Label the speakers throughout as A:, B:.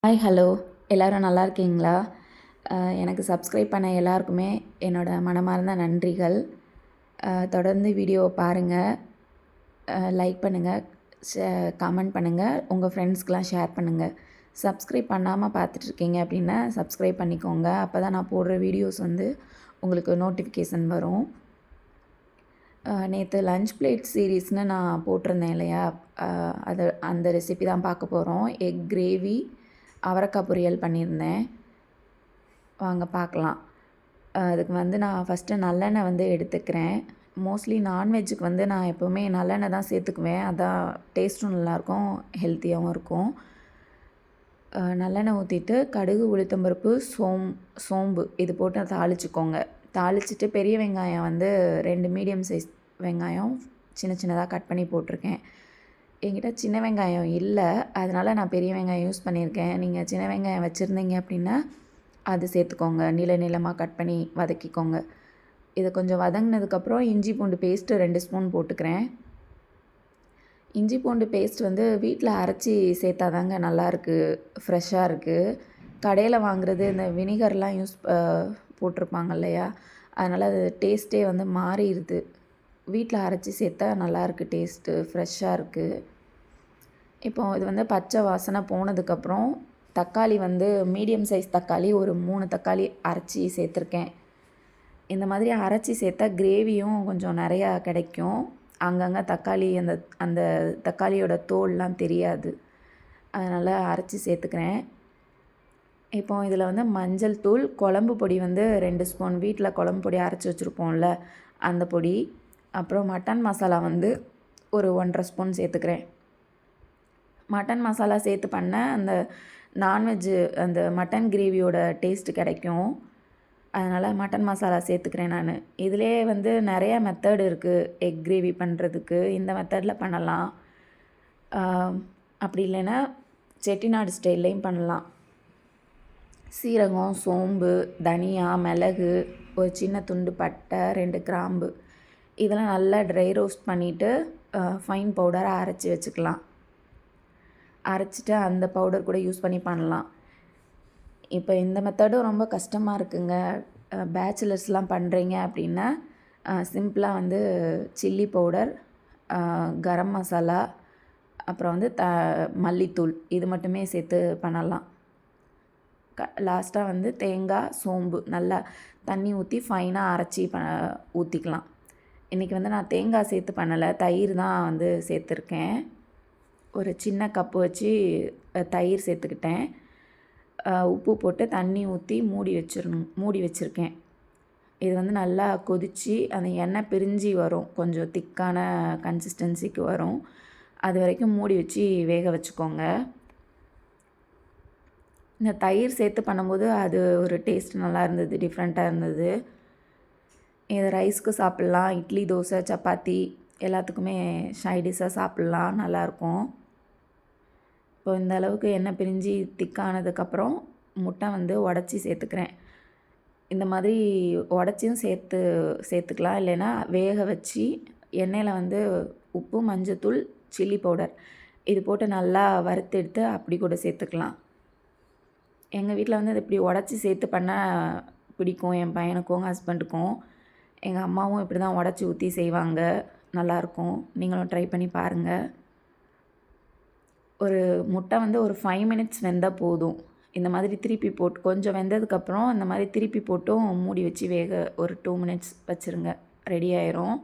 A: Hi hello எல்லோரும் நல்லா இருக்கீங்களா? எனக்கு சப்ஸ்கிரைப் பண்ண எல்லாருக்குமே என்னோட மனமார்ந்த நன்றிகள். தொடர்ந்து வீடியோவை பாருங்கள், லைக் பண்ணுங்கள், கமெண்ட் பண்ணுங்கள், உங்கள் ஃப்ரெண்ட்ஸ்க்கெலாம் ஷேர் பண்ணுங்கள். சப்ஸ்கிரைப் பண்ணாமல் பார்த்துட்ருக்கீங்க அப்படின்னா சப்ஸ்கிரைப் பண்ணிக்கோங்க. அப்போ தான் நான் போடுற வீடியோஸ் வந்து உங்களுக்கு நோட்டிஃபிகேஷன் வரும். நேற்று லஞ்ச் பிளேட் சீரீஸ்னு நான் போட்டிருந்தேன் இல்லையா? அந்த ரெசிபி தான் பார்க்க போகிறோம். எக் கிரேவி அவரைக்காய் பொரியல் பண்ணியிருந்தேன். வாங்க பார்க்கலாம். அதுக்கு வந்து நான் ஃபஸ்ட்டு நல்லெண்ணெய் வந்து எடுத்துக்கிறேன். மோஸ்ட்லி நான்வெஜ்ஜுக்கு வந்து நான் எப்போவுமே நல்லெண்ணெய் தான் சேர்த்துக்குவேன். அதான் டேஸ்ட்டும் நல்லாயிருக்கும், ஹெல்த்தியாகவும் இருக்கும். நல்லெண்ணெய் ஊற்றிட்டு கடுகு, உளுத்தம்பருப்பு, சோம்பு இது போட்டு தாளிச்சுக்கோங்க. தாளிச்சிட்டு பெரிய வெங்காயம் வந்து 2 மீடியம் சைஸ் வெங்காயம் சின்ன சின்னதாக கட் பண்ணி போட்டிருக்கேன். என்கிட்ட சின்ன வெங்காயம் இல்லை, அதனால் நான் பெரிய வெங்காயம் யூஸ் பண்ணியிருக்கேன். நீங்கள் சின்ன வெங்காயம் வச்சுருந்தீங்க அப்படின்னா அது சேர்த்துக்கோங்க. நீளமாக கட் பண்ணி வதக்கிக்கோங்க. இதை கொஞ்சம் வதங்கினதுக்கப்புறம் இஞ்சி பூண்டு பேஸ்ட்டு 2 ஸ்பூன் போட்டுக்கிறேன். இஞ்சி பூண்டு பேஸ்ட் வந்து வீட்டில் அரைச்சி சேர்த்தா தாங்க நல்லாயிருக்கு, ஃப்ரெஷ்ஷாக இருக்குது. கடையில் வாங்குறது இந்த வினிகர்லாம் போட்டிருப்பாங்க இல்லையா? அதனால் அது டேஸ்ட்டே வந்து மாறிடுது. வீட்டில் அரைச்சி சேர்த்தா நல்லாயிருக்கு, டேஸ்ட்டு ஃப்ரெஷ்ஷாக இருக்குது. இப்போது இது வந்து பச்சை வாசனை போனதுக்கப்புறம் தக்காளி வந்து மீடியம் சைஸ் தக்காளி ஒரு 3 தக்காளி அரைச்சி சேர்த்துருக்கேன். இந்த மாதிரி அரைச்சி சேர்த்தா கிரேவியும் கொஞ்சம் நிறையா கிடைக்கும். அங்கங்கே தக்காளி அந்த அந்த தக்காளியோட தோல்லாம் தெரியாது. அதனால் அரைச்சி சேர்த்துக்கிறேன். இப்போ இதில் வந்து மஞ்சள் தூள், குழம்பு பொடி வந்து 2 ஸ்பூன், வீட்டில் குழம்பு பொடி அரைச்சி வச்சுருப்போம்ல அந்த பொடி, அப்புறம் மட்டன் மசாலா வந்து ஒரு 1.5 ஸ்பூன் சேர்த்துக்கிறேன். மட்டன் மசாலா சேர்த்து பண்ண அந்த நான்வெஜ்ஜு அந்த மட்டன் கிரேவியோட டேஸ்ட்டு கிடைக்கும். அதனால் மட்டன் மசாலா சேர்த்துக்கிறேன் நான். இதிலே வந்து நிறையா மெத்தட் இருக்குது எக் கிரேவி பண்ணுறதுக்கு. இந்த மெத்தடில் பண்ணலாம், அப்படி இல்லைன்னா செட்டிநாடு ஸ்டைல்லையும் பண்ணலாம். சீரகம், சோம்பு, தனியா, மிளகு, ஒரு சின்ன துண்டு பட்டை, 2 கிராம்பு இதெல்லாம் நல்லா ட்ரை ரோஸ்ட் பண்ணிவிட்டு ஃபைன் பவுடராக அரைச்சி வச்சுக்கலாம். அரைச்சிட்டு அந்த பவுடர் கூட யூஸ் பண்ணி பண்ணலாம். இப்போ இந்த மெத்தடும் ரொம்ப கஷ்டமாக இருக்குங்க. பேச்சுலர்ஸ்லாம் பண்ணுறீங்க அப்படின்னா சிம்பிளாக வந்து சில்லி பவுடர், கரம் மசாலா, அப்புறம் வந்து மல்லித்தூள் இது மட்டுமே சேர்த்து பண்ணலாம். லாஸ்ட்டாக வந்து தேங்காய், சோம்பு நல்லா தண்ணி ஊற்றி ஃபைனாக அரைச்சி ஊற்றிக்கலாம். இன்றைக்கி வந்து நான் தேங்காய் சேர்த்து பண்ணலை, தயிர் தான் வந்து சேர்த்துருக்கேன். ஒரு சின்ன கப்பு வச்சு தயிர் சேர்த்துக்கிட்டேன். உப்பு போட்டு தண்ணி ஊற்றி மூடி வச்சுருக்கேன். இது வந்து நல்லா கொதித்து அந்த எண்ணெய் பிரிஞ்சு வரும், கொஞ்சம் திக்கான கன்சிஸ்டன்சிக்கு வரும். அது வரைக்கும் மூடி வச்சு வேக வச்சுக்கோங்க. இந்த தயிர் சேர்த்து பண்ணும்போது அது ஒரு டேஸ்ட் நல்லா இருந்தது, டிஃப்ரெண்ட்டாக இருந்தது. இது ரைஸ்க்கு சாப்பிட்லாம், இட்லி, தோசை, சப்பாத்தி எல்லாத்துக்குமே சைடிஷ்ஷாக சாப்பிட்லாம், நல்லாயிருக்கும். இப்போ இந்த அளவுக்கு எண்ணெய் பிரிஞ்சு திக்கானதுக்கப்புறம் முட்டை வந்து உடச்சி சேர்த்துக்கிறேன். இந்த மாதிரி உடச்சியும் சேர்த்துக்கலாம், இல்லைன்னா வேக வச்சு எண்ணெயில் வந்து உப்பு, மஞ்சத்தூள், சில்லி பவுடர் இது போட்டு நல்லா வறுத்தெடுத்து அப்படி கூட சேர்த்துக்கலாம். எங்கள் வீட்டில் வந்து அது இப்படி உடச்சி சேர்த்து பண்ணால் பிடிக்கும், என் பையனுக்கும் ஹஸ்பண்டுக்கும். எங்கள் அம்மாவும் இப்படி தான் உடச்சி ஊற்றி செய்வாங்க, நல்லாயிருக்கும். நீங்களும் ட்ரை பண்ணி பாருங்கள். ஒரு முட்டை வந்து ஒரு 5 மினிட்ஸ் வெந்தால் போதும். இந்த மாதிரி திருப்பி போட்டு கொஞ்சம் வெந்ததுக்கப்புறம் இந்த மாதிரி திருப்பி போட்டும் மூடி வச்சு வேக ஒரு 2 மினிட்ஸ் வச்சுருங்க, ரெடி ஆயிரும்.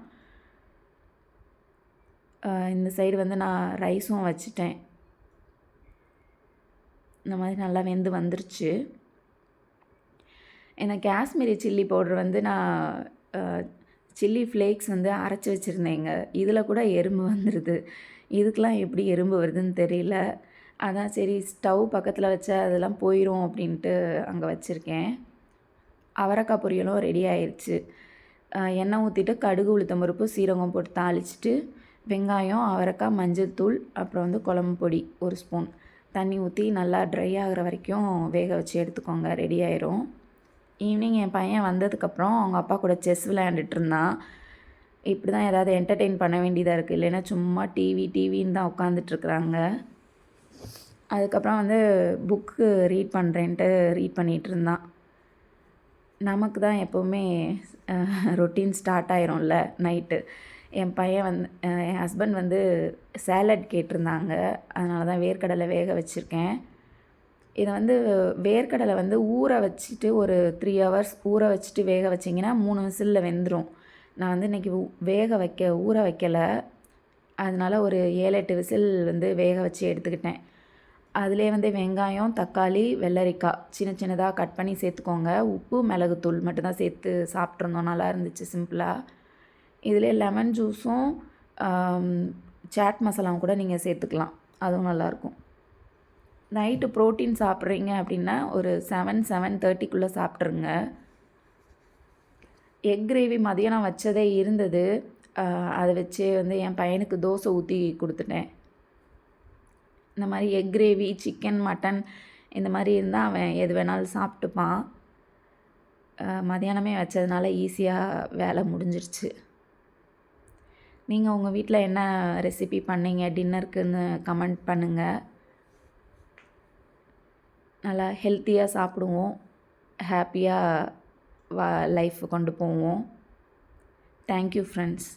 A: இந்த சைடு வந்து நான் ரைஸும் வச்சுட்டேன். இந்த மாதிரி நல்லா வெந்து வந்துருச்சு. இந்த காஷ்மீரி சில்லி பவுடர் வந்து நான் சில்லி ஃப்ளேக்ஸ் வந்து அரைச்சி வச்சுருந்தேங்க. இதில் கூட எறும்பு வந்துடுது. இதுக்கெலாம் எப்படி எறும்பு வருதுன்னு தெரியல. அதான் சரி ஸ்டவ் பக்கத்தில் வச்சா அதெல்லாம் போயிடும் அப்படின்ட்டு அங்கே வச்சுருக்கேன். அவரைக்காய் பொரியலும் ரெடி ஆயிடுச்சு. எண்ணெய் ஊற்றிட்டு கடுகு, உளுத்தம்பருப்பு, சீரகம் போட்டு தாளிச்சிட்டு வெங்காயம், அவரைக்காய், மஞ்சள் தூள், அப்புறம் வந்து குழம்பு பொடி 1 ஸ்பூன் தண்ணி ஊற்றி நல்லா ட்ரை ஆகிற வரைக்கும் வேக வச்சு எடுத்துக்கோங்க, ரெடி ஆயிரும். ஈவினிங் என் பையன் வந்ததுக்கப்புறம் அவங்க அப்பா கூட செஸ் விளையாண்டுட்டு இருந்தான். இப்படி தான் ஏதாவது என்டர்டெயின் பண்ண வேண்டியதாக இருக்குது, இல்லைன்னா சும்மா டிவின்னு தான் உட்காந்துட்ருக்குறாங்க. அதுக்கப்புறம் வந்து புக்கு ரீட் பண்ணுறேன்ட்டு ரீட் பண்ணிகிட்டு இருந்தான். நமக்கு தான் எப்போவுமே ரொட்டீன் ஸ்டார்ட் ஆயிரும்ல நைட்டு. என் பையன் என் ஹஸ்பண்ட் வந்து சேலட் கேட்டிருந்தாங்க. அதனால தான் வேர்க்கடலை வேக வச்சுருக்கேன். இதை வந்து வேர்க்கடலை வந்து ஊற வச்சுட்டு ஒரு 3 ஹவர்ஸ் ஊற வச்சுட்டு வேக வச்சிங்கன்னா 3 விசிலில் வெந்துடும். நான் வந்து இன்றைக்கி ஊற வைக்கலை. அதனால் ஒரு 7-8 விசில் வந்து வேக வச்சு எடுத்துக்கிட்டேன். அதிலே வந்து வெங்காயம், தக்காளி, வெள்ளரிக்காய் சின்ன சின்னதாக கட் பண்ணி சேர்த்துக்கோங்க. உப்பு, மிளகுத்தூள் மட்டும்தான் சேர்த்து சாப்பிட்ருந்தோம். நல்லா இருந்துச்சு சிம்பிளாக. இதிலே லெமன் ஜூஸும் சாட் மசாலாவும் கூட நீங்கள் சேர்த்துக்கலாம். அதுவும் நல்லாயிருக்கும். நைட்டு ப்ரோட்டீன் சாப்பிட்றீங்க அப்படின்னா ஒரு 7-7:30க்குள்ளே சாப்பிட்ருங்க. எக் கிரேவி மதியானம் வச்சதே இருந்தது. அதை வச்சு வந்து என் பையனுக்கு தோசை ஊற்றி கொடுத்துட்டேன். இந்த மாதிரி எக் கிரேவி, சிக்கன், மட்டன் இந்த மாதிரி இருந்தால் அவன் எது வேணாலும் சாப்பிட்டுப்பான். மதியானமே வச்சதுனால ஈஸியாக வேலை முடிஞ்சிருச்சு. நீங்கள் உங்கள் வீட்டில் என்ன ரெசிபி பண்ணீங்க டின்னருக்குன்னு கமெண்ட் பண்ணுங்கள். நல்லா ஹெல்த்தியாக சாப்பிடுவோம். ஹாப்பியாக லைஃப் கொண்டு போவோம். Thank you friends.